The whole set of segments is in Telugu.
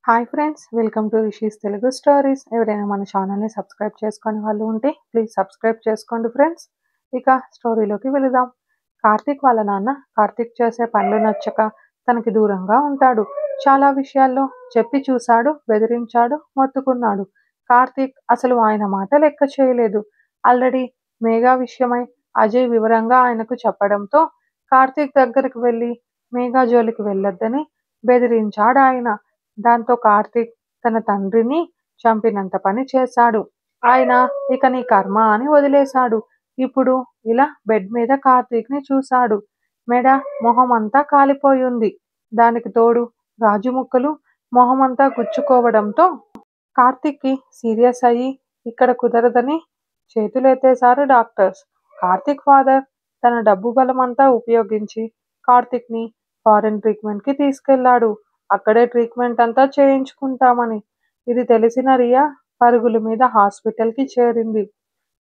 Hi friends, welcome to rishis Telugu stories. ఎవరైనా మన ఛానల్ని సబ్స్క్రైబ్ చేసుకొని వాళ్ళు ఉంటే ప్లీజ్ సబ్స్క్రైబ్ చేసుకోండి ఫ్రెండ్స్. ఇక స్టోరీలోకి వెళదాం. కార్తీక్ వాళ్ళ నాన్న కార్తీక్ చేసే పనులు నచ్చక తనకి దూరంగా ఉంటాడు. చాలా విషయాల్లో చెప్పి చూశాడు, బెదిరించాడు, మొత్తుకున్నాడు. కార్తీక్ అసలు ఆయన మాట లెక్క చేయలేదు. ఆల్రెడీ మేఘా విషయమై అజయ్ వివరంగా ఆయనకు చెప్పడంతో కార్తీక్ దగ్గరికి వెళ్ళి మేఘా జోలికి వెళ్ళొద్దని బెదిరించాడు ఆయన. దాంతో కార్తీక్ తన తండ్రిని చంపినంత పని చేశాడు. ఆయన ఇక నీ కర్మ అని వదిలేశాడు. ఇప్పుడు ఇలా బెడ్ మీద కార్తీక్ ని చూశాడు. మెడ మొహమంతా కాలిపోయింది. దానికి తోడు గాజు ముక్కలు మొహమంతా గుచ్చుకోవడంతో కార్తీక్ కి సీరియస్ అయ్యి ఇక్కడ కుదరదని చేతులెత్తేశారు డాక్టర్స్. కార్తీక్ ఫాదర్ తన డబ్బు బలమంతా ఉపయోగించి కార్తీక్ ని ఫారెన్ ట్రీట్మెంట్ కి తీసుకెళ్లాడు. అక్కడే ట్రీట్మెంట్ అంతా చేయించుకుంటామని. ఇది తెలిసిన రియా పరుగుల మీద హాస్పిటల్కి చేరింది.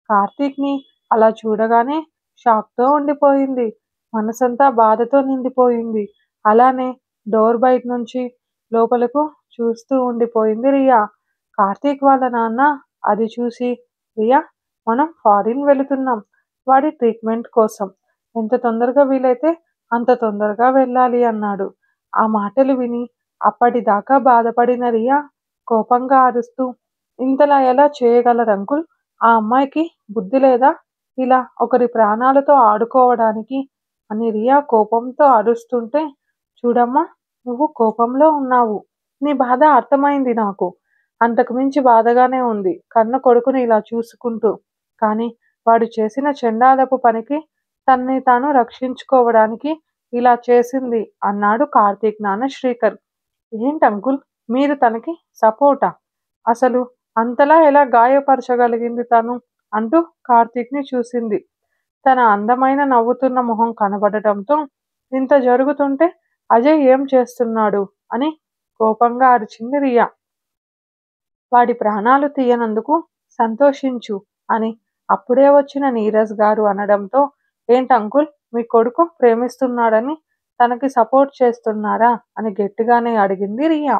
కార్తీక్ని అలా చూడగానే షాక్తో ఉండిపోయింది. మనసంతా బాధతో నిండిపోయింది. అలానే డోర్ బయట నుంచి లోపలకు చూస్తూ ఉండిపోయింది రియా. కార్తీక్ వాళ్ళ నాన్న అది చూసి, రియా, మనం ఫారిన్ వెళుతున్నాం వాడి ట్రీట్మెంట్ కోసం. ఎంత తొందరగా వీలైతే అంత తొందరగా వెళ్ళాలి అన్నాడు. ఆ మాటలు విని అప్పటిదాకా బాధపడిన రియా కోపంగా అరుస్తూ, ఇంతలా ఎలా చేయగలరు అంకుల్? ఆ అమ్మాయికి బుద్ధి లేదా ఇలా ఒకరి ప్రాణాలతో ఆడుకోవడానికి అని రియా కోపంతో అరుస్తుంటే, చూడమ్మా, నువ్వు కోపంలో ఉన్నావు. నీ బాధ అర్థమైంది నాకు. అంతకుమించి బాధగానే ఉంది కన్న కొడుకుని ఇలా చూసుకుంటూ. కానీ వాడు చేసిన చెండాలపు పనికి తన్ని తాను రక్షించుకోవడానికి ఇలా చేసింది అన్నాడు కార్తీక్ నాన్న శ్రీకర్. ఏంటి అంకుల్, మీరు తనకి సపోర్టా? అసలు అంతలా ఎలా గాయపరచగలిగింది తను అంటూ కార్తీక్ని చూసింది. తన అందమైన నవ్వుతున్న మొహం కనబడటంతో ఇంత జరుగుతుంటే అజయ్ ఏం చేస్తున్నాడు అని కోపంగా అరిచింది రియా. వాడి ప్రాణాలు తీయనందుకు సంతోషించు అని అప్పుడే వచ్చిన నీరజ్ గారు అనడంతో, ఏంటంకుల్, మీ కొడుకు ప్రేమిస్తున్నాడని తనకి సపోర్ట్ చేస్తున్నారా అని గట్టిగానే అడిగింది రియా.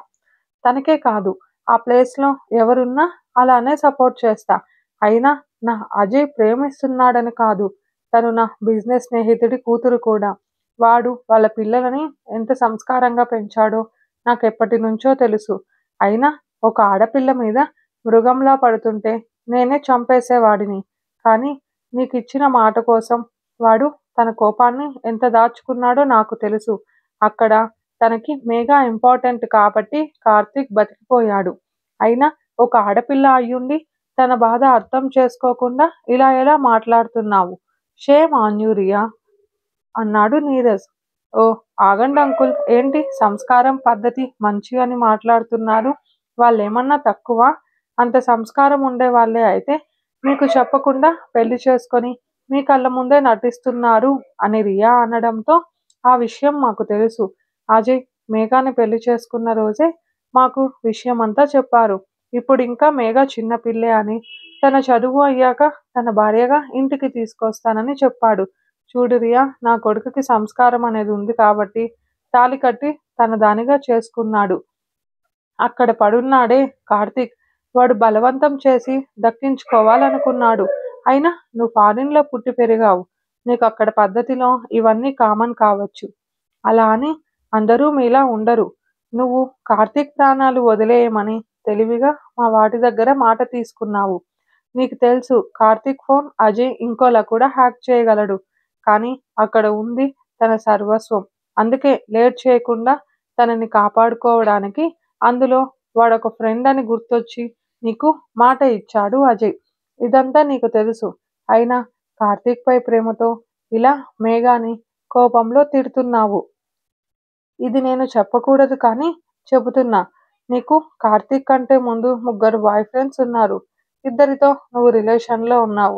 తనకే కాదు, ఆ ప్లేస్లో ఎవరున్నా అలానే సపోర్ట్ చేస్తా. అయినా నా అజయ్ ప్రేమిస్తున్నాడని కాదు, తను నా బిజినెస్ స్నేహితుడి కూతురు కూడా. వాడు వాళ్ళ పిల్లలని ఎంత సంస్కారంగా పెంచాడో నాకెప్పటి నుంచో తెలుసు. అయినా ఒక ఆడపిల్ల మీద మృగంలా పడుతుంటే నేనే చంపేసేవాడిని. కానీ నీకు ఇచ్చిన మాట కోసం వాడు తన కోపాన్ని ఎంత దాచుకున్నాడో నాకు తెలుసు. అక్కడ తనకి మేఘా ఇంపార్టెంట్ కాబట్టి కార్తీక్ బతికిపోయాడు. అయినా ఒక ఆడపిల్ల అయ్యుండి తన బాధ అర్థం చేసుకోకుండా ఇలా ఎలా మాట్లాడుతున్నావు? షేమ్ ఆన్ యూ రియా అన్నాడు నీరజ్. ఓ, ఆగండి అంకుల్, ఏంటి సంస్కారం పద్ధతి మంచి అని మాట్లాడుతున్నారు? వాళ్ళేమన్నా తక్కువ? అంత సంస్కారం ఉండే వాళ్ళే అయితే మీకు చెప్పకుండా పెళ్లి చేసుకొని మీ కళ్ళ ముందే నటిస్తున్నారు అని రియా అనడంతో, ఆ విషయం మాకు తెలుసు. అజయ్ మేఘాని పెళ్లి చేసుకున్న రోజే మాకు విషయం అంతా చెప్పారు. ఇప్పుడు ఇంకా మేఘ చిన్న పిల్లే అని, తన చదువు అయ్యాక తన భార్యగా ఇంటికి తీసుకొస్తానని చెప్పాడు. చూడు రియా, నా కొడుకుకి సంస్కారం అనేది ఉంది కాబట్టి తాళి కట్టి తన దానిగా చేసుకున్నాడు. అక్కడ పడున్నాడే కార్తీక్, వాడు బలవంతం చేసి దక్కించుకోవాలనుకున్నాడు. అయినా నువ్వు ఫారిన్లో పుట్టి పెరిగావు, నీకు అక్కడ పద్ధతిలో ఇవన్నీ కామన్ కావచ్చు. అలా అని అందరూ మీలా ఉండరు. నువ్వు కార్తీక్ ప్రాణాలు వదిలేయమని తెలివిగా మా వాటి దగ్గర మాట తీసుకున్నావు. నీకు తెలుసు కార్తీక్ ఫోన్ అజయ్ ఇంకోలా కూడా హ్యాక్ చేయగలడు. కానీ అక్కడ ఉంది తన సర్వస్వం. అందుకే లేట్ చేయకుండా తనని కాపాడుకోవడానికి, అందులో వాడొక ఫ్రెండ్ అని గుర్తొచ్చి నీకు మాట ఇచ్చాడు అజయ్. ఇదంతా నీకు తెలుసు. అయినా కార్తీక్ పై ప్రేమతో ఇలా మేఘాని కోపంలో తిడుతున్నావు. ఇది నేను చెప్పకూడదు కానీ చెబుతున్నా. నీకు కార్తీక్ కంటే ముందు 3 బాయ్ ఫ్రెండ్స్ ఉన్నారు. 2తో నువ్వు రిలేషన్లో ఉన్నావు.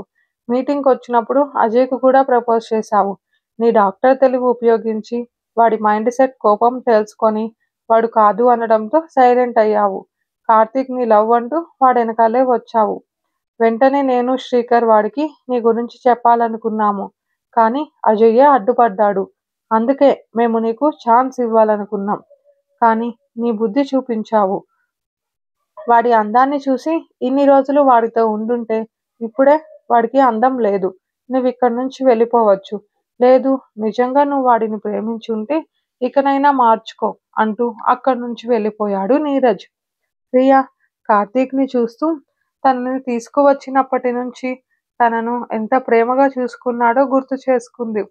మీటింగ్కి వచ్చినప్పుడు అజయ్కు కూడా ప్రపోజ్ చేశావు. నీ డాక్టర్ తెలివి ఉపయోగించి వాడి మైండ్ సెట్ కోపం తెలుసుకొని వాడు కాదు అనడంతో సైలెంట్ అయ్యావు. కార్తీక్ నీ లవ్ అంటూ వాడు వెనకాలే వచ్చావు. వెంటనే నేను శ్రీకర్ వాడికి నీ గురించి చెప్పాలనుకున్నాము. కానీ అజయ్యే అడ్డుపడ్డాడు. అందుకే మేము నీకు ఛాన్స్ ఇవ్వాలనుకున్నాం. కానీ నీ బుద్ధి చూపించావు. వాడి అందాన్ని చూసి ఇన్ని రోజులు వాడితో ఉండుంటే ఇప్పుడే వాడికి అందం లేదు. నువ్వు ఇక్కడి నుంచి వెళ్ళిపోవచ్చు. లేదు, నిజంగా నువ్వు వాడిని ప్రేమించుంటే ఇకనైనా మార్చుకో అంటూ అక్కడి నుంచి వెళ్ళిపోయాడు నీరజ్. ప్రియా కార్తీక్‌ని చూస్తూ తనని తీసుకువచ్చినప్పటి నుంచి తనను ఎంత ప్రేమగా చూసుకున్నాడో గుర్తు చేసుకుంది.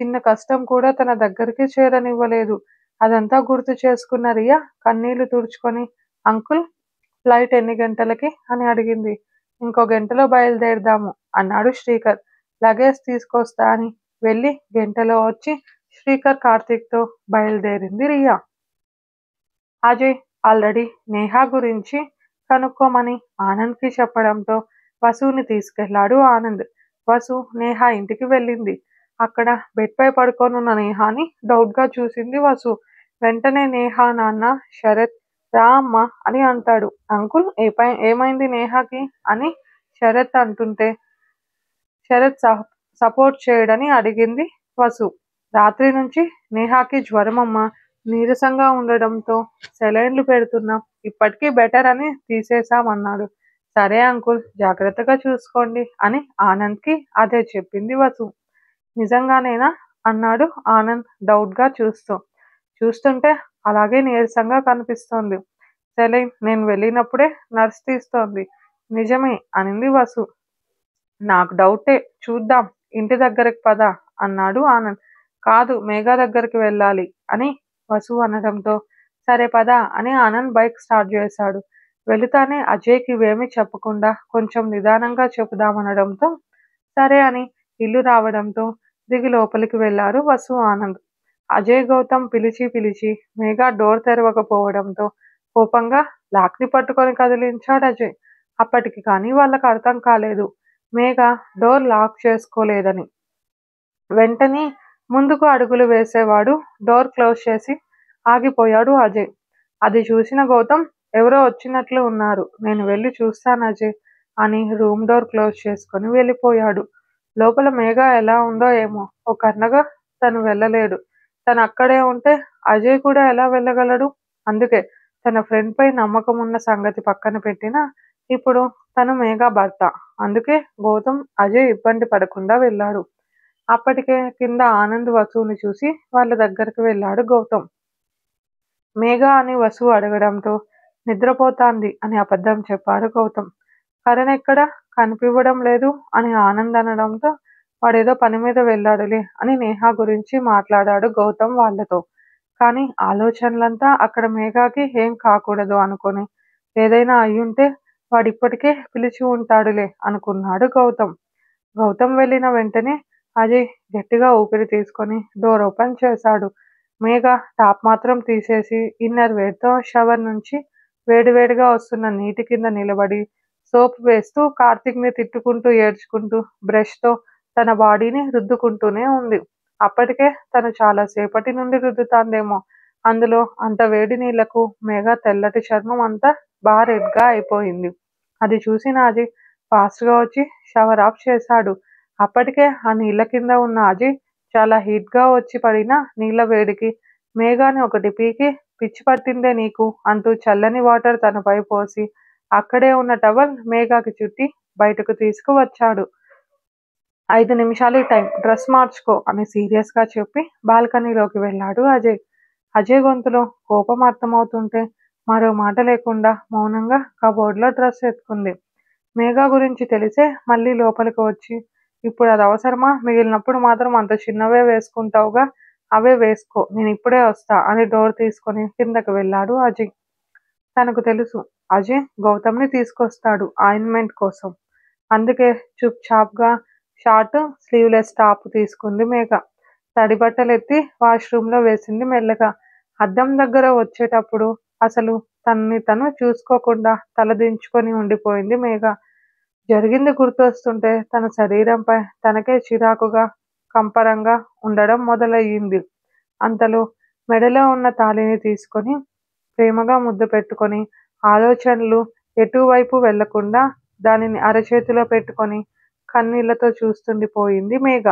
చిన్న కష్టం కూడా తన దగ్గరికి చేరనివ్వలేదు. అదంతా గుర్తు చేసుకున్న రియా కన్నీళ్లు తుడుచుకొని, అంకుల్ ఫ్లైట్ ఎన్ని గంటలకి అని అడిగింది. ఇంకో గంటలో బయలుదేరదాము అన్నాడు శ్రీకర్. లగేజ్ తీసుకొస్తా అని వెళ్ళి గంటలో వచ్చి శ్రీకర్ కార్తీక్‌తో బయలుదేరింది రియా. అజయ్ ఆల్రెడీ నేహా గురించి కనుక్కోమని ఆనంద్‌కి చెప్పడంతో వసుని తీసుకెళ్లాడు ఆనంద్. వసు నేహా ఇంటికి వెళ్ళింది. అక్కడ బెడ్‌పై పడుకోనున్న నేహాని డౌట్‌గా చూసింది వసు. వెంటనే నేహా నాన్న శరత్ రా అమ్మా అని అంటాడు. అంకుల్ ఏమైంది నేహాకి అని శరత్ అంటుంటే శరత్ సపోర్ట్ చేయడని అడిగింది వసు. రాత్రి నుంచి నేహాకి జ్వరమమ్మా, నీరసంగా ఉండడంతో సెలైన్లు పెడుతున్నాం. ఇప్పటికీ బెటర్ అని తీసేశామన్నాడు. సరే అంకుల్ జాగ్రత్తగా చూసుకోండి అని ఆనంద్‌కి అదే చెప్పింది వసు. నిజంగానేనా అన్నాడు ఆనంద్ డౌట్‌గా చూస్తుంటే అలాగే నీరసంగా కనిపిస్తోంది. సెలైన్ నేను వెళ్ళినప్పుడే నర్స్ తీస్తోంది. నిజమే అనింది వసు. నాకు డౌటే, చూద్దాం ఇంటి దగ్గరికి పద అన్నాడు ఆనంద్. కాదు మేఘా దగ్గరికి వెళ్ళాలి అని వసు అనడంతో సరే పద అని ఆనంద్ బైక్ స్టార్ట్ చేశాడు. వెళుతానే అజయ్‌కి ఇవేమీ చెప్పకుండా కొంచెం నిదానంగా చెబుదామనడంతో సరే అని ఇల్లు రావడంతో దిగి లోపలికి వెళ్లారు వసు ఆనంద్. అజయ్ గౌతమ్ పిలిచి మేఘా డోర్ తెరవకపోవడంతో కోపంగా లాక్‌ని పట్టుకొని కదిలించాడు అజయ్. అప్పటికి కానీ వాళ్ళకు అర్థం కాలేదు మేఘ డోర్ లాక్ చేసుకోలేదని. వెంటనే ముందుకు అడుగులు వేసేవాడు డోర్ క్లోజ్ చేసి ఆగిపోయాడు అజయ్. అది చూసిన గౌతమ్ ఎవరో వచ్చినట్లు ఉన్నారు, నేను వెళ్ళి చూస్తాను అజయ్ అని రూమ్ డోర్ క్లోజ్ చేసుకొని వెళ్ళిపోయాడు. లోపల మేఘ ఎలా ఉందో ఏమో, ఒక అన్నగా తను వెళ్ళలేడు. తను అక్కడే ఉంటే అజయ్ కూడా ఎలా వెళ్ళగలడు? అందుకే తన ఫ్రెండ్ పై నమ్మకం ఉన్న సంగతి పక్కన పెట్టినా ఇప్పుడు తను మేఘ భర్త. అందుకే గౌతమ్ అజయ్ ఇబ్బంది పడకుండా వెళ్ళాడు. అప్పటికే కింద ఆనంద్ వసుని చూసి వాళ్ళ దగ్గరికి వెళ్ళాడు గౌతమ్. మేఘ అని వసు అడగడంతో నిద్రపోతాంది అని అబద్ధం చెప్పాడు గౌతమ్. కరణ్ ఎక్కడ కనిపివ్వడం లేదు అని ఆనంద్ అనడంతో వాడేదో పని మీద వెళ్ళాడులే అని నేహా గురించి మాట్లాడాడు గౌతమ్ వాళ్ళతో. కానీ ఆలోచనలంతా అక్కడ మేఘాకి ఏం కాకూడదు అనుకొని ఏదైనా అయ్యుంటే వాడిప్పటికే పిలిచి ఉంటాడులే అనుకున్నాడు గౌతమ్. గౌతమ్ వెళ్ళిన వెంటనే అజయ్ గట్టిగా ఊపిరి తీసుకొని డోర్ ఓపెన్ చేశాడు. మేఘ టాప్ మాత్రం తీసేసి ఇన్నర్ వేర్తో షవర్ నుంచి వేడివేడిగా వస్తున్న నీటి కింద నిలబడి సోప్ వేస్తూ కార్తీక్‌ని తిట్టుకుంటూ ఏడ్చుకుంటూ బ్రష్‌తో తన బాడీని రుద్దుకుంటూనే ఉంది. అప్పటికే తను చాలా సేపటి నుండి రుద్దుతాందేమో. అందులో అంత వేడి నీళ్లకు మేఘ తెల్లటి చర్మం అంతా బాగా రెడ్‌గా అయిపోయింది. అది చూసిన అజయ్ ఫాస్ట్‌గా వచ్చి షవర్ ఆఫ్ చేశాడు. అప్పటికే ఆ నీళ్ల కింద ఉన్న అజయ్ చాలా హీట్‌గా వచ్చి పడిన నీళ్ల వేడికి మేఘాని ఒకటి పీకి పిచ్చి పట్టిందే నీకు అంటూ చల్లని వాటర్ తనపై పోసి అక్కడే ఉన్న టవల్ మేఘాకి చుట్టి బయటకు తీసుకువచ్చాడు. 5 నిమిషాలు టైం, డ్రెస్ మార్చుకో అని సీరియస్‌గా చెప్పి బాల్కనీలోకి వెళ్ళాడు అజయ్. అజయ్ గొంతులో కోపం అర్థమవుతుంటే మరో మాట లేకుండా మౌనంగా కబోర్డ్‌లో డ్రెస్ ఎత్తుకుంది. మేఘ గురించి తెలిసే మళ్ళీ లోపలికి వచ్చి ఇప్పుడు అది అవసరమా? మిగిలినప్పుడు మాత్రం అంత చిన్నవే వేసుకుంటావుగా, అవే వేసుకో, నేను ఇప్పుడే వస్తా అని డోర్ తీసుకొని కిందకి వెళ్ళాడు అజయ్. తనకు తెలుసు అజయ్ గౌతమ్‌ని తీసుకొస్తాడు ఆయింట్మెంట్ కోసం. అందుకే చుప్‌చాప్‌గా షార్ట్ స్లీవ్‌లెస్ టాప్ తీసుకుంది మేఘ. తడి బట్టలెత్తి వాష్‌రూమ్‌లో వేసింది మెల్లగా. అద్దం దగ్గర వచ్చేటప్పుడు అసలు తనని తను చూసుకోకుండా తలదించుకొని ఉండిపోయింది మేఘ. జరిగింది గుర్తొస్తుంటే తన శరీరంపై తనకే చిరాకుగా, కంపరంగా ఉండడం మొదలయ్యింది. అంతలో మెడలో ఉన్న తాళిని తీసుకొని ప్రేమగా ముద్దు పెట్టుకొని ఆలోచనలు ఎటువైపు వెళ్లకుండా దానిని అరచేతిలో పెట్టుకొని కన్నీళ్లతో చూస్తుండిపోయింది మేఘ.